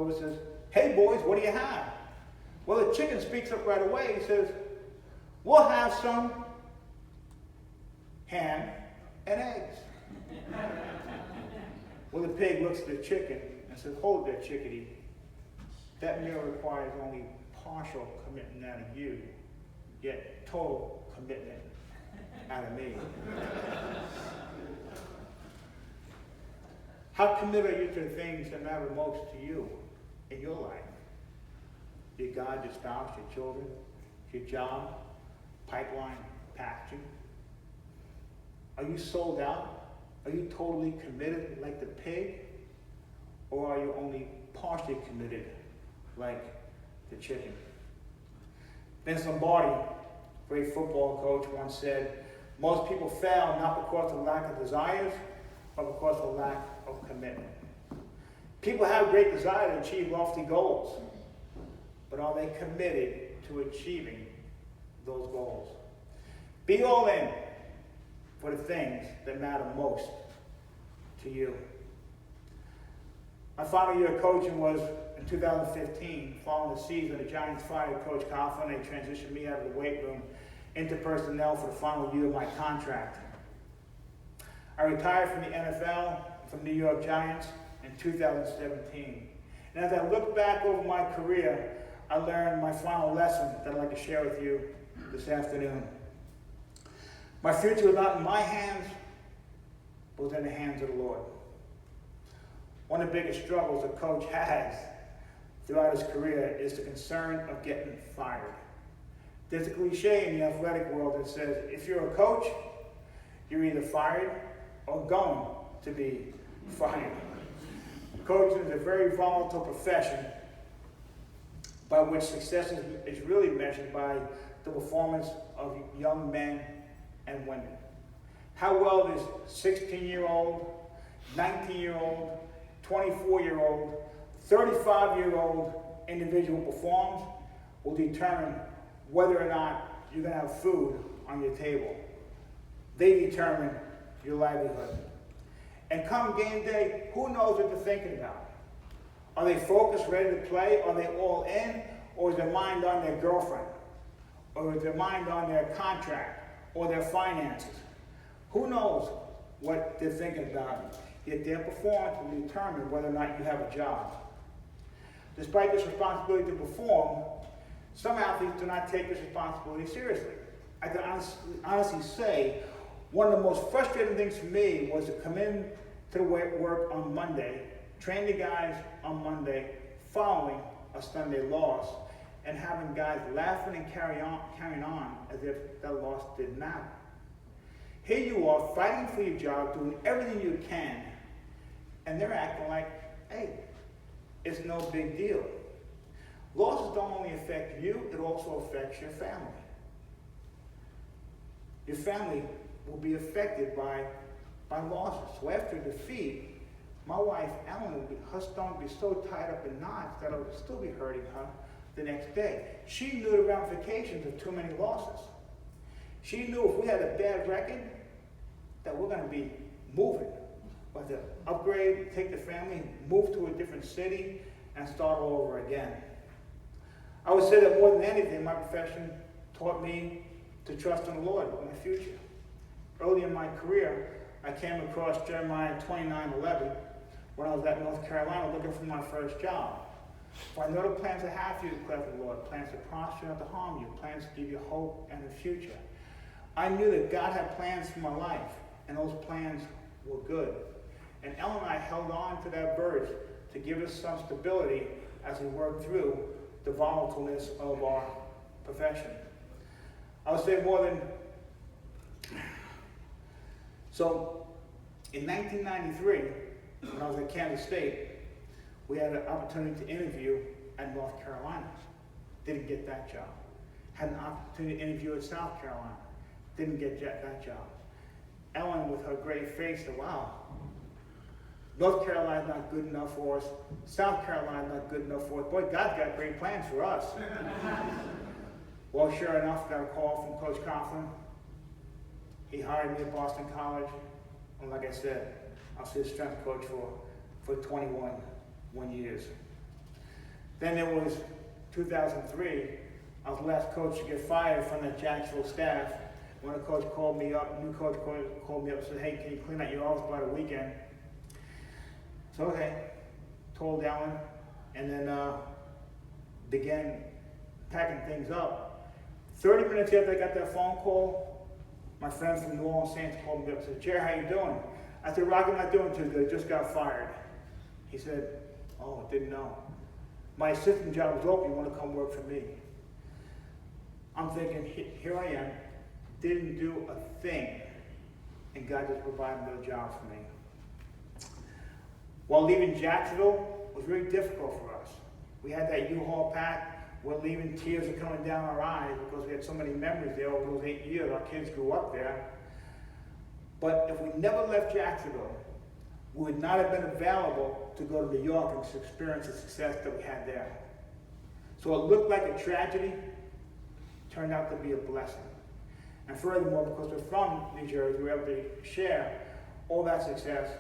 coach says, "Hey boys, what do you have?" Well, the chicken speaks up right away. He says, "We'll have some ham and eggs." Well, the pig looks at the chicken and says, "Hold there, chickadee. That meal requires only partial commitment out of you, yet total commitment out of me." How committed are you to the things that matter most to you in your life? Your God, your spouse, your children, your job, pipeline, packaging? Are you sold out? Are you totally committed like the pig? Or are you only partially committed like the chicken? Vince Lombardi, great football coach, once said, "Most people fail not because of lack of desires, but because of lack of commitment." People have great desire to achieve lofty goals, but are they committed to achieving those goals? Be all in for the things that matter most to you. My final year of coaching was in 2015. Following the season, the Giants fired Coach Coughlin. They transitioned me out of the weight room into personnel for the final year of my contract. I retired from the NFL, from New York Giants, in 2017. And as I look back over my career, I learned my final lesson that I'd like to share with you this afternoon. My future was not in my hands, but was in the hands of the Lord. One of the biggest struggles a coach has throughout his career is the concern of getting fired. There's a cliche in the athletic world that says, if you're a coach, you're either fired or going to be fired. Coaching is a very volatile profession by which success is really measured by the performance of young men and women. How well this 16-year-old, 19-year-old, 24-year-old, 35-year-old individual performs will determine whether or not you're going to have food on your table. They determine your livelihood. And come game day, who knows what they're thinking about? Are they focused, ready to play? Are they all in? Or is their mind on their girlfriend? Or is their mind on their contract or their finances? Who knows what they're thinking about? Yet their performance will determine whether or not you have a job. Despite this responsibility to perform, some athletes do not take this responsibility seriously. I can honestly say one of the most frustrating things for me was to come in to the work on Monday, train the guys on Monday following a Sunday loss, and having guys laughing and carrying on as if that loss didn't matter. Here you are fighting for your job, doing everything you can, and they're acting like, hey, it's no big deal. Losses don't only affect you, it also affects your family. Your family will be affected by losses. So after defeat, my wife, Ellen, her stomach would be so tied up in knots that it would still be hurting her the next day. She knew the ramifications of too many losses. She knew if we had a bad record, that we're going to be moving. But to upgrade, take the family, move to a different city, and start all over again. I would say that more than anything, my profession taught me to trust in the Lord in the future. Early in my career, I came across Jeremiah 29:11 when I was at North Carolina looking for my first job. For I know the plans I have for you, declares the Lord, plans to prosper and not to harm you, plans to give you hope and a future. I knew that God had plans for my life, and those plans were good. And Ellen and I held on to that verse to give us some stability as we worked through the volatileness of our profession. I would say more than... So, in 1993, when I was at Kansas State, we had an opportunity to interview at North Carolina. Didn't get that job. Had an opportunity to interview at South Carolina. Didn't get that job. Ellen, with her great face, said, wow, North Carolina's not good enough for us. South Carolina's not good enough for us. Boy, God's got great plans for us. Well, sure enough, got a call from Coach Coughlin. He hired me at Boston College. And like I said, I was his strength coach for 21 years. Then it was 2003. I was the last coach to get fired from the Jacksonville staff. When a coach called me up, new coach called me up and said, hey, can you clean out your office by the weekend? So, okay, told Alan, and then began packing things up. 30 minutes after I got that phone call, my friend from New Orleans Saints called me up and said, Jerry, how you doing? I said, Rock, I'm not doing too good. I just got fired. He said, oh, didn't know. My assistant job was open. You want to come work for me? I'm thinking, here I am, didn't do a thing, and God just provided another job for me. While leaving Jacksonville was really difficult for us. We had that U-Haul packed. We're leaving, tears are coming down our eyes because we had so many memories there over those 8 years. Our kids grew up there. But if we never left Jacksonville, we would not have been available to go to New York and experience the success that we had there. So it looked like a tragedy, turned out to be a blessing. And furthermore, because we're from New Jersey, we're able to share all that success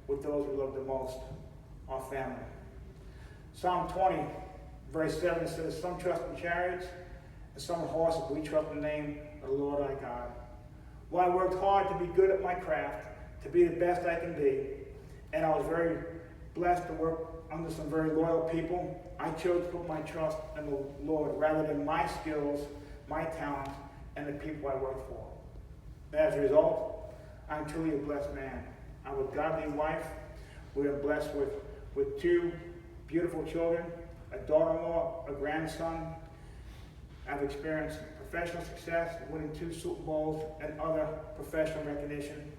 with those we love the most, our family. Psalm 20, verse 7 says, some trust in chariots and some in horses, but we trust in the name of the Lord our God. Well, I worked hard to be good at my craft, to be the best I can be, and I was very blessed to work under some very loyal people. I chose to put my trust in the Lord rather than my skills, my talents, and the people I work for. As a result, I'm truly a blessed man. I'm a godly wife. We are blessed with 2 beautiful children, a daughter-in-law, a grandson. I've experienced professional success, winning 2 Super Bowls and other professional recognition.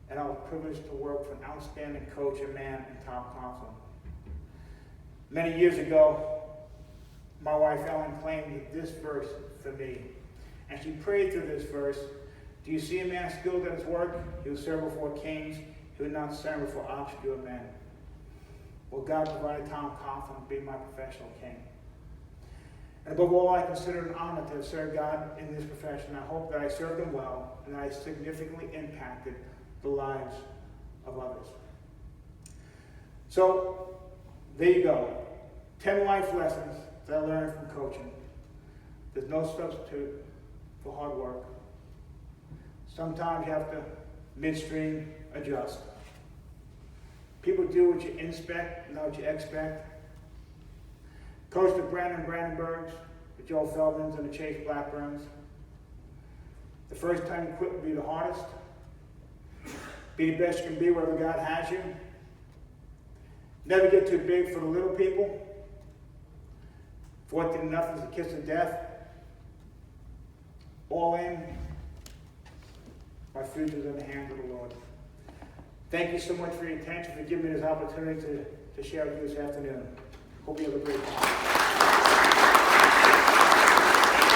And I was privileged to work for an outstanding coach and man in Tom Thompson. Many years ago, my wife Ellen claimed this verse for me. And she prayed through this verse, do you see a man skilled at his work? He will serve before kings. He will not serve before obscure men. Well, God provided Tom Coughlin to be my professional king. And above all, I consider it an honor to have served God in this profession. I hope that I served him well and that I significantly impacted the lives of others. So, there you go. 10 life lessons that I learned from coaching. There's no substitute for hard work. Sometimes you have to midstream adjust. People do what you inspect, not what you expect. Coach the Brandon Brandenburgs, the Joe Feldmans, and the Chase Blackburns. The first time you quit will be the hardest. Be the best you can be wherever God has you. Never get too big for the little people. 14 to nothing is a kiss of death. All in. My future's in the hands of the Lord. Thank you so much for your attention, for giving me this opportunity to share with you this afternoon. Hope you have a great time.